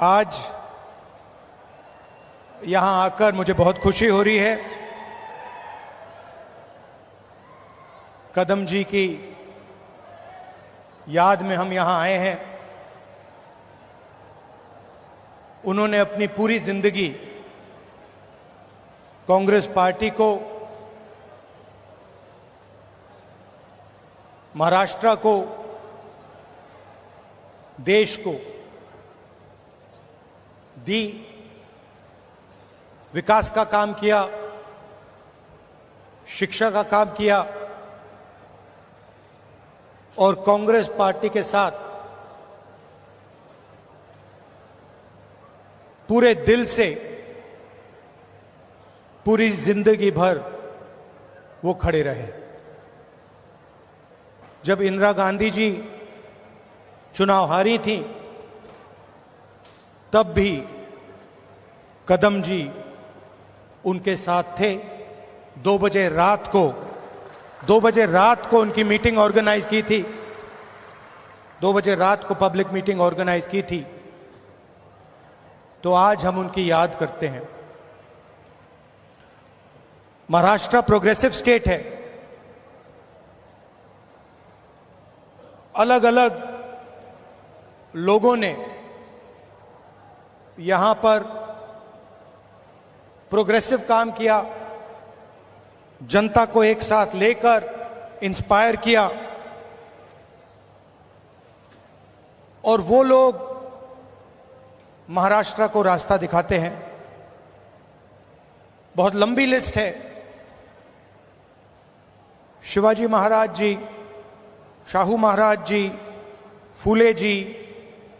आज यहां आकर मुझे बहुत खुशी हो रही है। कदम जी की याद में हम यहां आए हैं। उन्होंने अपनी पूरी जिंदगी कांग्रेस पार्टी को, महाराष्ट्र को, देश को दी, विकास का काम किया, शिक्षा का काम किया और कांग्रेस पार्टी के साथ पूरे दिल से पूरी जिंदगी भर वो खड़े रहे। जब इंदिरा गांधी जी चुनाव हारी थी तब भी कदम जी उनके साथ थे। 2 बजे रात को उनकी मीटिंग ऑर्गेनाइज की थी। 2 बजे रात को पब्लिक मीटिंग ऑर्गेनाइज की थी। तो आज हम उनकी याद करते हैं। महाराष्ट्र प्रोग्रेसिव स्टेट है। अलग अलग लोगों ने यहां पर प्रोग्रेसिव काम किया, जनता को एक साथ लेकर इंस्पायर किया और वो लोग महाराष्ट्र को रास्ता दिखाते हैं। बहुत लंबी लिस्ट है। शिवाजी महाराज जी, शाहू महाराज जी, फूले जी,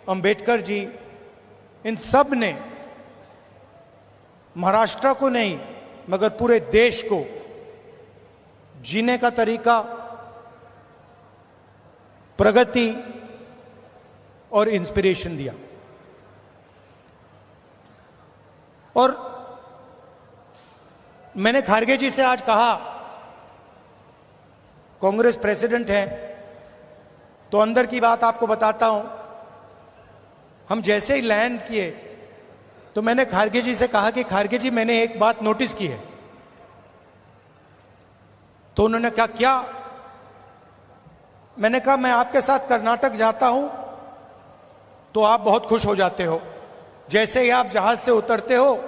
अंबेडकर जी, इन सब ने महाराष्ट्र को नहीं मगर पूरे देश को जीने का तरीका, प्रगति और इंस्पिरेशन दिया। और मैंने खारगे जी से आज कहा, कांग्रेस प्रेसिडेंट है तो अंदर की बात आपको बताता हूं। हम जैसे ही लैंड किए तो मैंने खारगे जी से कहा कि खारगे जी मैंने एक बात नोटिस की है। तो उन्होंने कहा क्या? मैंने कहा मैं आपके साथ कर्नाटक जाता हूं तो आप बहुत खुश हो जाते हो। जैसे ही आप जहाज से उतरते हो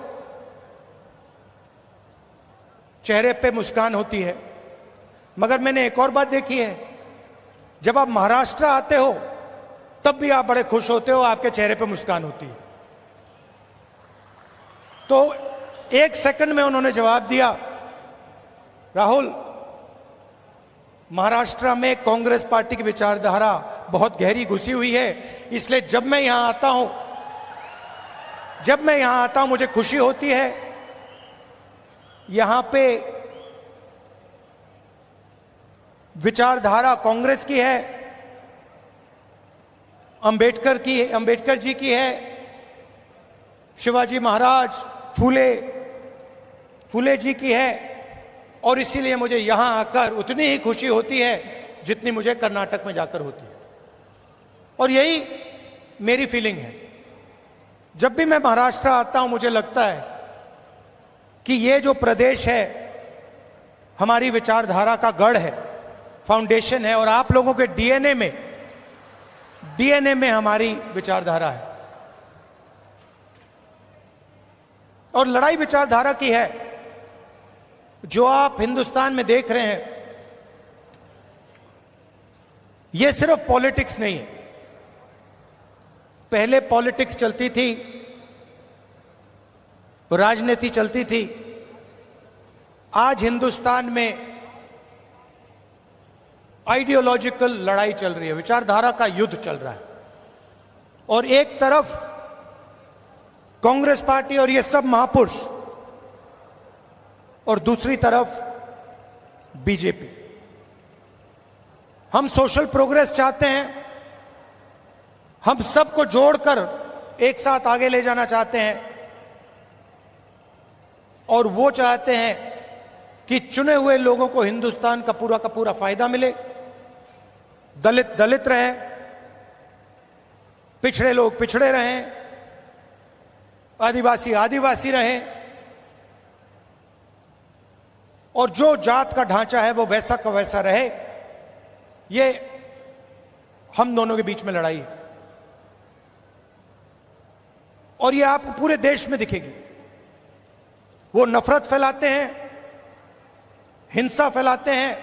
चेहरे पे मुस्कान होती है। मगर मैंने एक और बात देखी है, जब आप महाराष्ट्र आते हो तब भी आप बड़े खुश होते हो, आपके चेहरे पे मुस्कान होती है। तो 1 सेकंड में उन्होंने जवाब दिया, राहुल, महाराष्ट्र में कांग्रेस पार्टी की विचारधारा बहुत गहरी घुसी हुई है, इसलिए जब मैं यहां आता हूं मुझे खुशी होती है। यहां पे विचारधारा कांग्रेस की है, अंबेडकर जी की है, शिवाजी महाराज, फूले जी की है और इसीलिए मुझे यहां आकर उतनी ही खुशी होती है जितनी मुझे कर्नाटक में जाकर होती है। और यही मेरी फीलिंग है। जब भी मैं महाराष्ट्र आता हूं मुझे लगता है कि ये जो प्रदेश है हमारी विचारधारा का गढ़ है, फाउंडेशन है और आप लोगों के डीएनए में हमारी विचारधारा है। और लड़ाई विचारधारा की है। जो आप हिंदुस्तान में देख रहे हैं ये सिर्फ पॉलिटिक्स नहीं है। पहले पॉलिटिक्स चलती थी, राजनीति चलती थी। आज हिंदुस्तान में आइडियोलॉजिकल लड़ाई चल रही है, विचारधारा का युद्ध चल रहा है। और एक तरफ कांग्रेस पार्टी और ये सब महापुरुष और दूसरी तरफ बीजेपी। हम सोशल प्रोग्रेस चाहते हैं, हम सबको जोड़कर एक साथ आगे ले जाना चाहते हैं और वो चाहते हैं कि चुने हुए लोगों को हिंदुस्तान का पूरा फायदा मिले, दलित दलित रहे, पिछड़े लोग पिछड़े रहें, आदिवासी आदिवासी रहे, और जो जात का ढांचा है वो वैसा का वैसा रहे। ये हम दोनों के बीच में लड़ाई है, और ये आपको पूरे देश में दिखेगी। वो नफरत फैलाते हैं, हिंसा फैलाते हैं,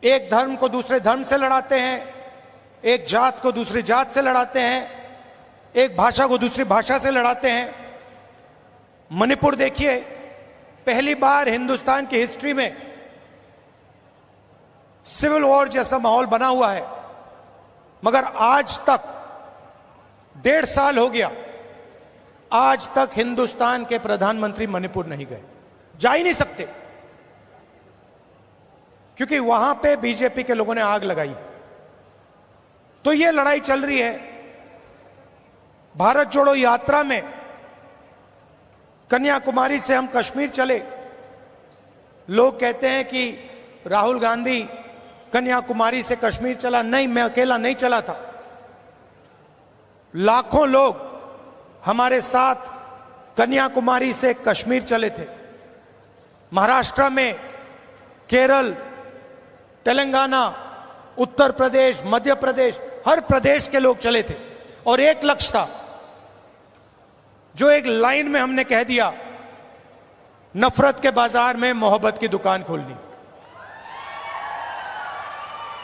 एक धर्म को दूसरे धर्म से लड़ाते हैं, एक जात को दूसरी जात से लड़ाते हैं, एक भाषा को दूसरी भाषा से लड़ाते हैं। मणिपुर देखिए, पहली बार हिंदुस्तान की हिस्ट्री में सिविल वॉर जैसा माहौल बना हुआ है, मगर आज तक 1.5 साल हो गया, आज तक हिंदुस्तान के प्रधानमंत्री मणिपुर नहीं गए, जा ही नहीं सकते, क्योंकि वहां पे बीजेपी के लोगों ने आग लगाई। तो ये लड़ाई चल रही है। भारत जोड़ो यात्रा में कन्याकुमारी से हम कश्मीर चले। लोग कहते हैं कि राहुल गांधी कन्याकुमारी से कश्मीर चला। नहीं, मैं अकेला नहीं चला था, लाखों लोग हमारे साथ कन्याकुमारी से कश्मीर चले थे। महाराष्ट्र में, केरल, तेलंगाना, उत्तर प्रदेश, मध्य प्रदेश, हर प्रदेश के लोग चले थे, और एक लक्ष्य था जो एक लाइन में हमने कह दिया, नफरत के बाजार में मोहब्बत की दुकान खोलनी।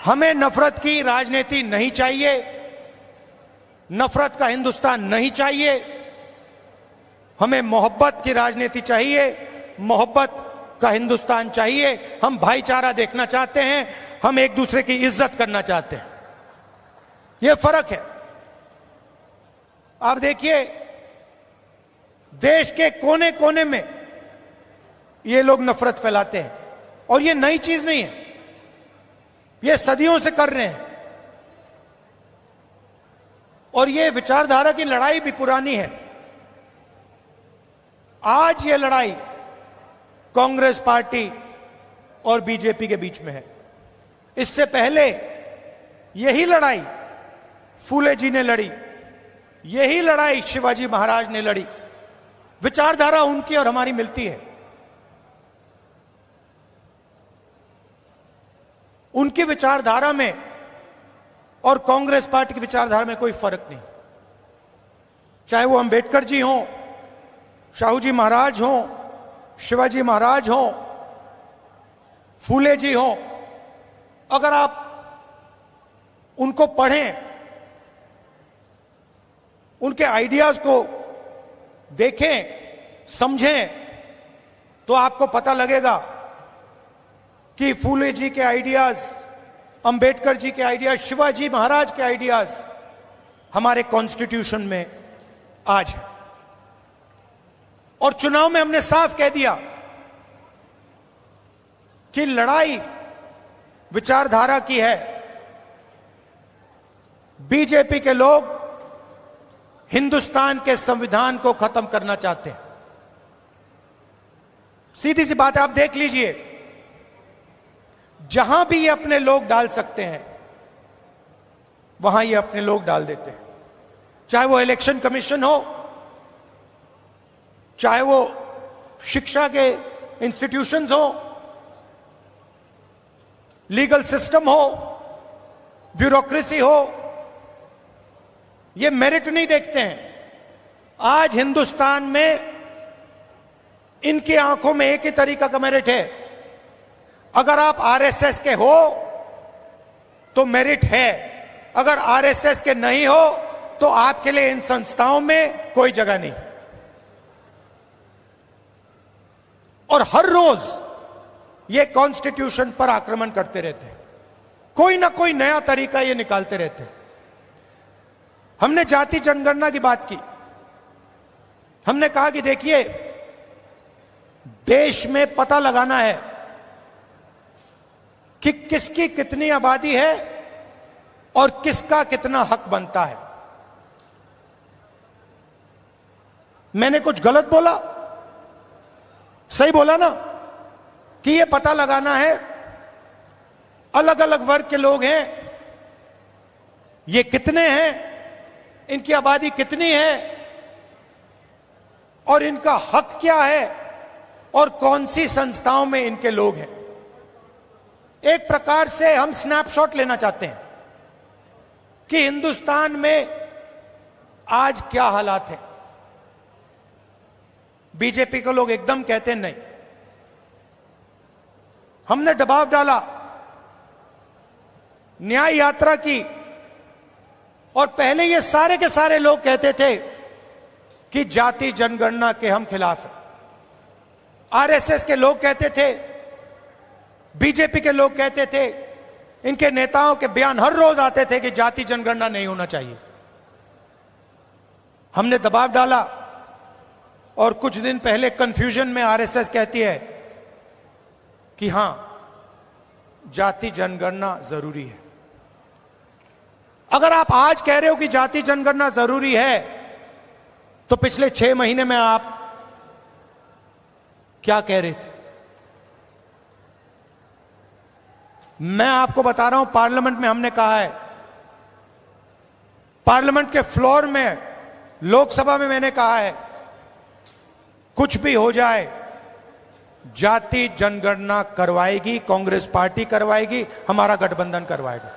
हमें नफरत की राजनीति नहीं चाहिए, नफरत का हिंदुस्तान नहीं चाहिए, हमें मोहब्बत की राजनीति चाहिए, मोहब्बत का हिंदुस्तान चाहिए। हम भाईचारा देखना चाहते हैं, हम एक दूसरे की इज्जत करना चाहते हैं। यह फर्क है। आप देखिए, देश के कोने कोने में ये लोग नफरत फैलाते हैं, और ये नई चीज नहीं है, ये सदियों से कर रहे हैं। और ये विचारधारा की लड़ाई भी पुरानी है। आज ये लड़ाई कांग्रेस पार्टी और बीजेपी के बीच में है। इससे पहले यही लड़ाई फूले जी ने लड़ी, यही लड़ाई शिवाजी महाराज ने लड़ी। विचारधारा उनकी और हमारी मिलती है। उनकी विचारधारा में और कांग्रेस पार्टी की विचारधारा में कोई फर्क नहीं। चाहे वो अंबेडकर जी हों, शाहू जी महाराज हों, शिवाजी महाराज हों, फूले जी हों, अगर आप उनको पढ़ें, उनके आइडियाज को देखें, समझें, तो आपको पता लगेगा कि फूले जी के आइडियाज, अंबेडकर जी के आइडियाज, शिवाजी महाराज के आइडियाज हमारे कॉन्स्टिट्यूशन में आज है। और चुनाव में हमने साफ कह दिया कि लड़ाई विचारधारा की है। बीजेपी के लोग हिंदुस्तान के संविधान को खत्म करना चाहते हैं। सीधी सी बात है, आप देख लीजिए, जहां भी ये अपने लोग डाल सकते हैं वहां ये अपने लोग डाल देते हैं। चाहे वो इलेक्शन कमीशन हो, चाहे वो शिक्षा के इंस्टीट्यूशंस हो, लीगल सिस्टम हो, ब्यूरोक्रेसी हो, ये मेरिट नहीं देखते हैं। आज हिंदुस्तान में इनकी आंखों में एक ही तरीका का मेरिट है। अगर आप आरएसएस के हो तो मेरिट है, अगर आरएसएस के नहीं हो तो आपके लिए इन संस्थाओं में कोई जगह नहीं। और हर रोज ये कॉन्स्टिट्यूशन पर आक्रमण करते रहते हैं, कोई ना कोई नया तरीका ये निकालते रहते हैं। हमने जाति जनगणना की बात की। हमने कहा कि देखिए, देश में पता लगाना है कि किसकी कितनी आबादी है और किसका कितना हक बनता है। मैंने कुछ गलत बोला? सही बोला ना? कि ये पता लगाना है, अलग अलग वर्ग के लोग हैं, ये कितने हैं, इनकी आबादी कितनी है और इनका हक क्या है और कौन सी संस्थाओं में इनके लोग हैं। एक प्रकार से हम स्नैपशॉट लेना चाहते हैं कि हिंदुस्तान में आज क्या हालात हैं। बीजेपी को लोग एकदम कहते हैं नहीं, हमने दबाव डाला, न्याय यात्रा की, और पहले ये सारे के सारे लोग कहते थे कि जाति जनगणना के हम खिलाफ हैं। आरएसएस के लोग कहते थे, बीजेपी के लोग कहते थे, इनके नेताओं के बयान हर रोज आते थे कि जाति जनगणना नहीं होना चाहिए। हमने दबाव डाला और कुछ दिन पहले कंफ्यूजन में आरएसएस कहती है कि हां, जाति जनगणना जरूरी है। अगर आप आज कह रहे हो कि जाति जनगणना जरूरी है, तो पिछले 6 महीने में आप क्या कह रहे थे? मैं आपको बता रहा हूं, पार्लियामेंट में हमने कहा है, पार्लियामेंट के फ्लोर में, लोकसभा में मैंने कहा है, कुछ भी हो जाए जाति जनगणना करवाएगी कांग्रेस पार्टी, करवाएगी, हमारा गठबंधन करवाएगा।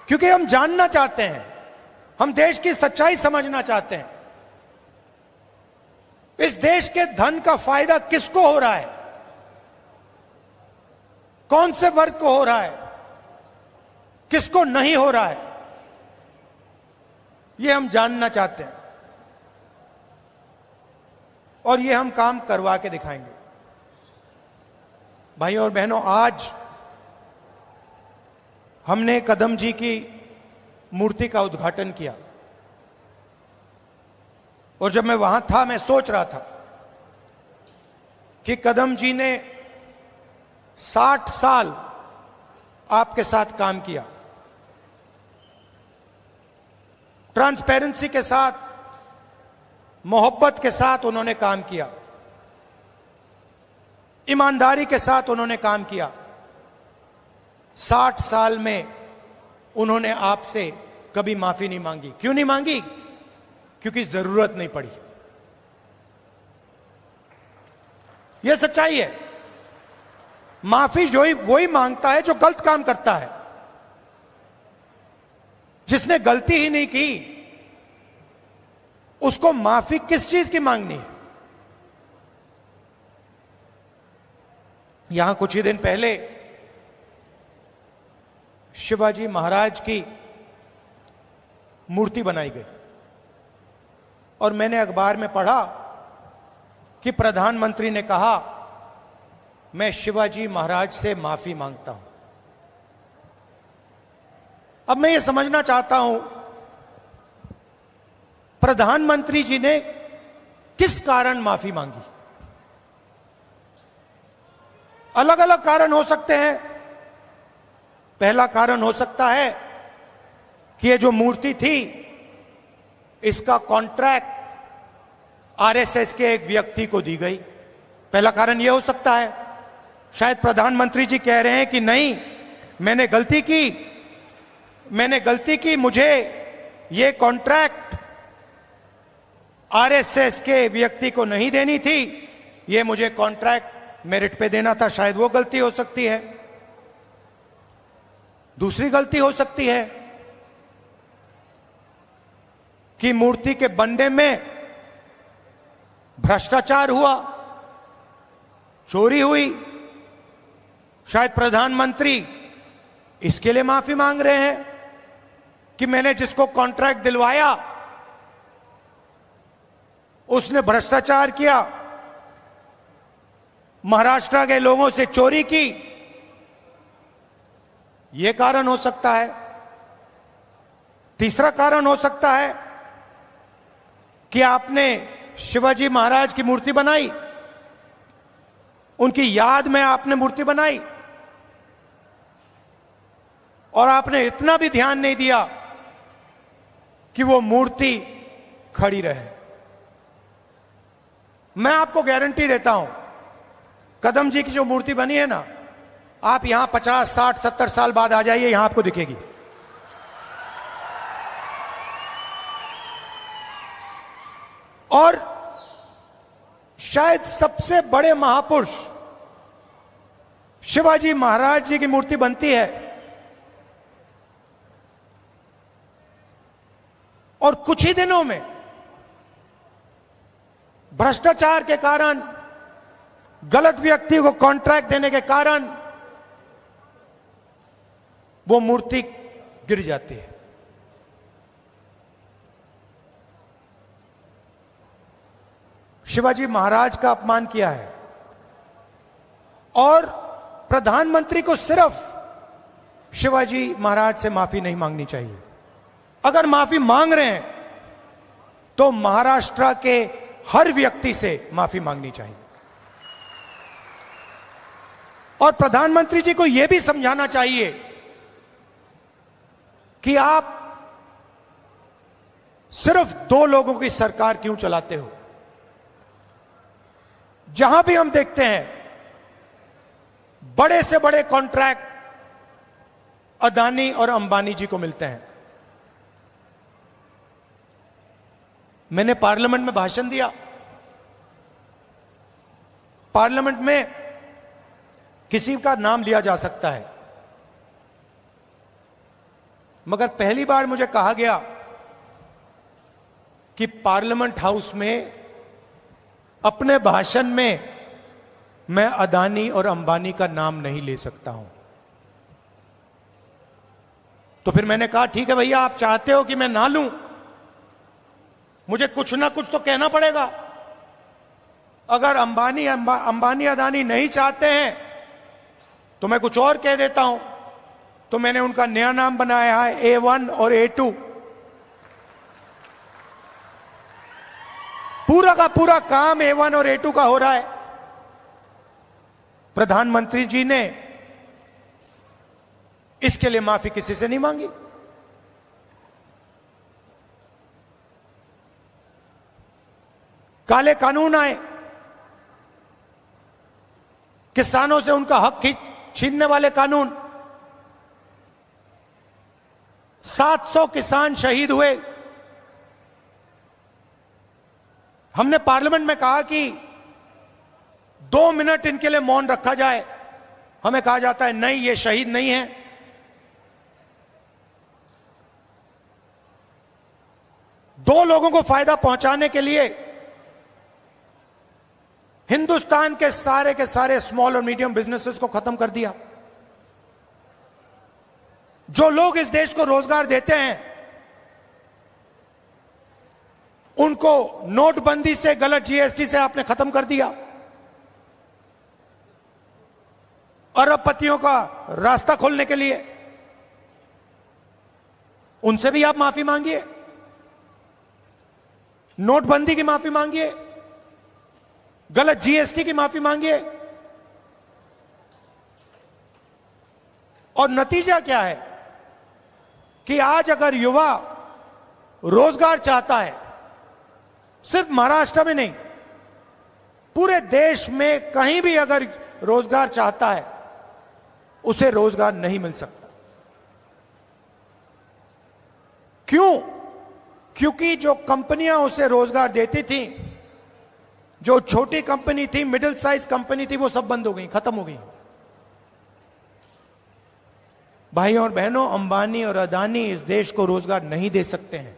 क्योंकि हम जानना चाहते हैं, हम देश की सच्चाई समझना चाहते हैं। इस देश के धन का फायदा किसको हो रहा है, कौन से वर्ग को हो रहा है, किसको नहीं हो रहा है, यह हम जानना चाहते हैं और यह हम काम करवा के दिखाएंगे। भाइयों और बहनों, आज हमने कदम जी की मूर्ति का उद्घाटन किया और जब मैं वहां था, मैं सोच रहा था कि कदम जी ने 60 साल आपके साथ काम किया, ट्रांसपेरेंसी के साथ, मोहब्बत के साथ उन्होंने काम किया, ईमानदारी के साथ उन्होंने काम किया। 60 साल में उन्होंने आपसे कभी माफी नहीं मांगी। क्यों नहीं मांगी? क्योंकि जरूरत नहीं पड़ी। यह सच्चाई है। माफी वही मांगता है जो गलत काम करता है। जिसने गलती ही नहीं की, उसको माफी किस चीज की मांगनी है? यहां कुछ ही दिन पहले शिवाजी महाराज की मूर्ति बनाई गई और मैंने अखबार में पढ़ा कि प्रधानमंत्री ने कहा, मैं शिवाजी महाराज से माफी मांगता हूं। अब मैं ये समझना चाहता हूं, प्रधानमंत्री जी ने किस कारण माफी मांगी? अलग अलग कारण हो सकते हैं। पहला कारण हो सकता है कि ये जो मूर्ति थी, इसका कॉन्ट्रैक्ट आरएसएस के एक व्यक्ति को दी गई। पहला कारण यह हो सकता है। शायद प्रधानमंत्री जी कह रहे हैं कि नहीं, मैंने गलती की, मुझे ये कॉन्ट्रैक्ट आरएसएस के व्यक्ति को नहीं देनी थी, ये मुझे कॉन्ट्रैक्ट मेरिट पे देना था। शायद वो गलती हो सकती है। दूसरी गलती हो सकती है कि मूर्ति के बनने में भ्रष्टाचार हुआ, चोरी हुई। शायद प्रधानमंत्री इसके लिए माफी मांग रहे हैं कि मैंने जिसको कॉन्ट्रैक्ट दिलवाया उसने भ्रष्टाचार किया, महाराष्ट्र के लोगों से चोरी की। यह कारण हो सकता है। तीसरा कारण हो सकता है कि आपने शिवाजी महाराज की मूर्ति बनाई, उनकी याद में आपने मूर्ति बनाई और आपने इतना भी ध्यान नहीं दिया कि वो मूर्ति खड़ी रहे। मैं आपको गारंटी देता हूं, कदम जी की जो मूर्ति बनी है ना, आप यहां 50, 60, 70 साल बाद आ जाइए, यहां आपको दिखेगी। और शायद सबसे बड़े महापुरुष शिवाजी महाराज जी की मूर्ति बनती है और कुछ ही दिनों में भ्रष्टाचार के कारण, गलत व्यक्ति को कॉन्ट्रैक्ट देने के कारण वो मूर्ति गिर जाती है। शिवाजी महाराज का अपमान किया है और प्रधानमंत्री को सिर्फ शिवाजी महाराज से माफी नहीं मांगनी चाहिए। अगर माफी मांग रहे हैं तो महाराष्ट्र के हर व्यक्ति से माफी मांगनी चाहिए और प्रधानमंत्री जी को यह भी समझाना चाहिए कि आप सिर्फ 2 लोगों की सरकार क्यों चलाते हो। जहां भी हम देखते हैं बड़े से बड़े कॉन्ट्रैक्ट अदानी और अंबानी जी को मिलते हैं। मैंने पार्लियामेंट में भाषण दिया। पार्लियामेंट में किसी का नाम लिया जा सकता है, मगर पहली बार मुझे कहा गया कि पार्लियामेंट हाउस में अपने भाषण में मैं अदानी और अंबानी का नाम नहीं ले सकता हूं। तो फिर मैंने कहा ठीक है भैया, आप चाहते हो कि मैं ना लूं, मुझे कुछ ना कुछ तो कहना पड़ेगा। अगर अंबानी अदानी नहीं चाहते हैं तो मैं कुछ और कह देता हूं। तो मैंने उनका नया नाम बनाया है A1 और A2। पूरा का पूरा काम A1 और A2 का हो रहा है। प्रधानमंत्री जी ने इसके लिए माफी किसी से नहीं मांगी। काले कानून आए, किसानों से उनका हक छीनने वाले कानून, 700 किसान शहीद हुए। हमने पार्लियामेंट में कहा कि 2 मिनट इनके लिए मौन रखा जाए। हमें कहा जाता है नहीं, ये शहीद नहीं है। दो लोगों को फायदा पहुंचाने के लिए हिंदुस्तान के सारे स्मॉल और मीडियम बिजनेसेस को खत्म कर दिया। जो लोग इस देश को रोजगार देते हैं उनको नोटबंदी से, गलत जीएसटी से आपने खत्म कर दिया। अरबपतियों का रास्ता खोलने के लिए उनसे भी आप माफी मांगिए, नोटबंदी की माफी मांगिए, गलत जीएसटी की माफी मांगिए। और नतीजा क्या है कि आज अगर युवा रोजगार चाहता है, सिर्फ महाराष्ट्र में नहीं, पूरे देश में कहीं भी अगर रोजगार चाहता है, उसे रोजगार नहीं मिल सकता। क्यों? क्योंकि जो कंपनियां उसे रोजगार देती थी, जो छोटी कंपनी थी, मिडिल साइज कंपनी थी, वो सब बंद हो गई, खत्म हो गई। भाइयों और बहनों, अंबानी और अदानी इस देश को रोजगार नहीं दे सकते हैं।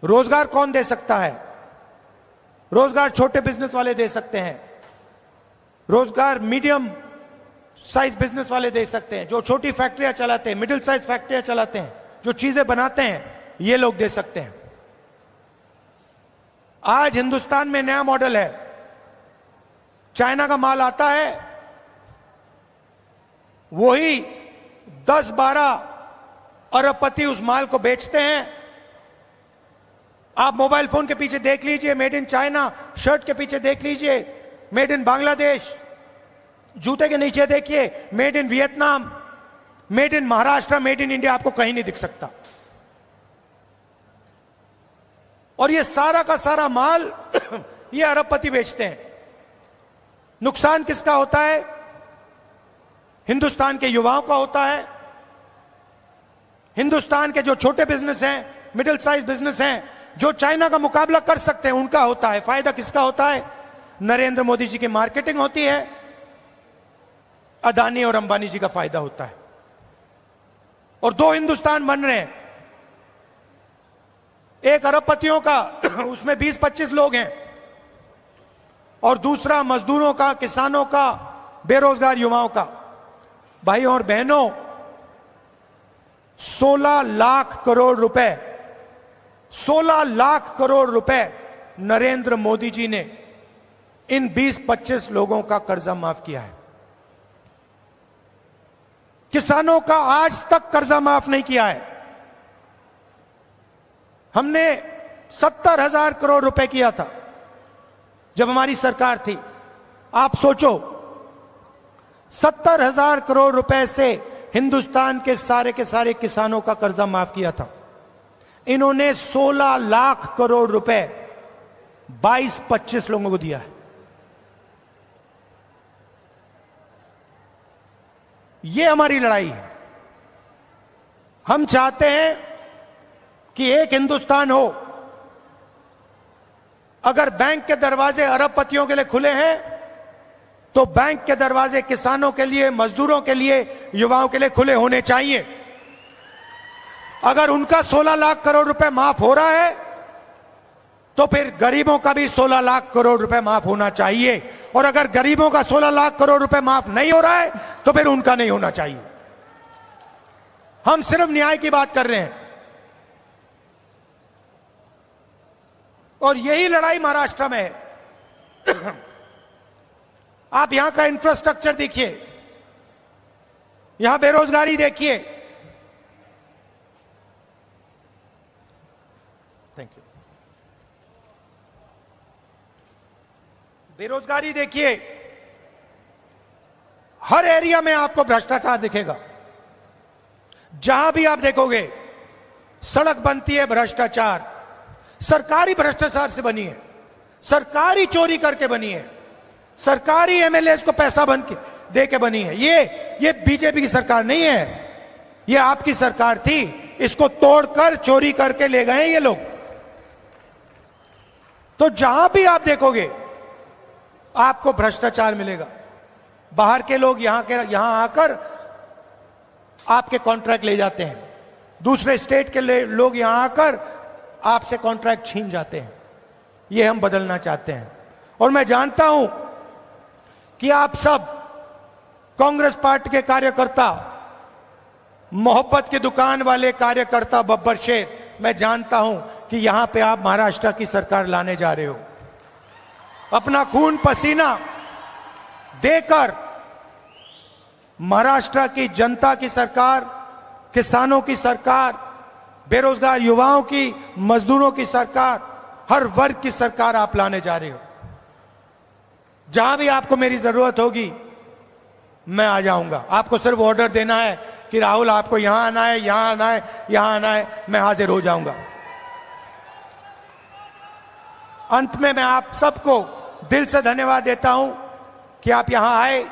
रोजगार कौन दे सकता है? रोजगार छोटे बिजनेस वाले दे सकते हैं, रोजगार मीडियम साइज बिजनेस वाले दे सकते हैं, जो छोटी फैक्ट्रियां चलाते हैं, मिडिल साइज फैक्ट्रियां चलाते हैं, जो चीजें बनाते हैं, ये लोग दे सकते हैं। आज हिंदुस्तान में नया मॉडल है, चाइना का माल आता है, वही 10-12 अरबपति उस माल को बेचते हैं। आप मोबाइल फोन के पीछे देख लीजिए मेड इन चाइना, शर्ट के पीछे देख लीजिए मेड इन बांग्लादेश, जूते के नीचे देखिए made in Vietnam, made in Maharashtra, made in India, आपको कहीं नहीं दिख सकता। और ये सारा का सारा माल ये अरबपति बेचते हैं। नुकसान किसका होता है? हिंदुस्तान के युवाओं का होता है। हिंदुस्तान के जो छोटे बिजनेस हैं, मिडिल साइज बिजनेस हैं, जो चाइना का मुकाबला कर सकते हैं उनका होता है। फायदा किसका होता है? नरेंद्र मोदी जी की मार्केटिंग होती है, अदानी और अंबानी जी का फायदा होता है। और दो हिंदुस्तान बन रहे हैं, एक अरबपतियों का उसमें 20-25 लोग हैं, और दूसरा मजदूरों का, किसानों का, बेरोजगार युवाओं का। भाइयों और बहनों, 16 लाख करोड़ रुपए 16 लाख करोड़ रुपए नरेंद्र मोदी जी ने इन 20-25 लोगों का कर्जा माफ किया है। किसानों का आज तक कर्जा माफ नहीं किया है। हमने 70,000 करोड़ रुपए किया था जब हमारी सरकार थी। आप सोचो, 70,000 करोड़ रुपए से हिंदुस्तान के सारे किसानों का कर्जा माफ किया था। इन्होंने 16 लाख करोड़ रुपए 22-25 लोगों को दिया है। ये हमारी लड़ाई है। हम चाहते हैं कि एक हिंदुस्तान हो। अगर बैंक के दरवाजे अरबपतियों के लिए खुले हैं, तो बैंक के दरवाजे किसानों के लिए, मजदूरों के लिए, युवाओं के लिए खुले होने चाहिए। अगर उनका 16 लाख करोड़ रुपए माफ हो रहा है, तो फिर गरीबों का भी 16 लाख करोड़ रुपए माफ होना चाहिए। और अगर गरीबों का 16 लाख करोड़ रुपए माफ नहीं हो रहा है, तो फिर उनका नहीं होना चाहिए। हम सिर्फ न्याय की बात कर रहे हैं। और यही लड़ाई महाराष्ट्र में है। आप यहां का इंफ्रास्ट्रक्चर देखिए, यहां बेरोजगारी देखिए। Thank you. बेरोजगारी देखिए, हर एरिया में आपको भ्रष्टाचार दिखेगा। जहां भी आप देखोगे सड़क बनती है, भ्रष्टाचार। सरकारी भ्रष्टाचार से बनी है, सरकारी चोरी करके बनी है, सरकारी एमएलएस को पैसा बन के दे के बनी है। ये बीजेपी की सरकार नहीं है, ये आपकी सरकार थी। इसको तोड़कर चोरी करके ले गए ये लोग। तो जहां भी आप देखोगे आपको भ्रष्टाचार मिलेगा। बाहर के लोग यहां आकर आपके कॉन्ट्रैक्ट ले जाते हैं, दूसरे स्टेट के लोग यहां आकर आपसे कॉन्ट्रैक्ट छीन जाते हैं। ये हम बदलना चाहते हैं। और मैं जानता हूं कि आप सब कांग्रेस पार्टी के कार्यकर्ता, मोहब्बत की दुकान वाले कार्यकर्ता, बब्बर शेर, मैं जानता हूं कि यहां पे आप महाराष्ट्र की सरकार लाने जा रहे हो। अपना खून पसीना देकर महाराष्ट्र की जनता की सरकार, किसानों की सरकार, बेरोजगार युवाओं की, मजदूरों की सरकार, हर वर्ग की सरकार आप लाने जा रहे हो। जहां भी आपको मेरी जरूरत होगी मैं आ जाऊंगा। आपको सिर्फ ऑर्डर देना है कि राहुल आपको यहां आना है, यहां आना है, यहां आना है, मैं हाजिर हो जाऊंगा। अंत में मैं आप सबको दिल से धन्यवाद देता हूं कि आप यहां आए,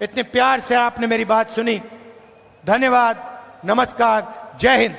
इतने प्यार से आपने मेरी बात सुनी। धन्यवाद, नमस्कार, जय हिंद।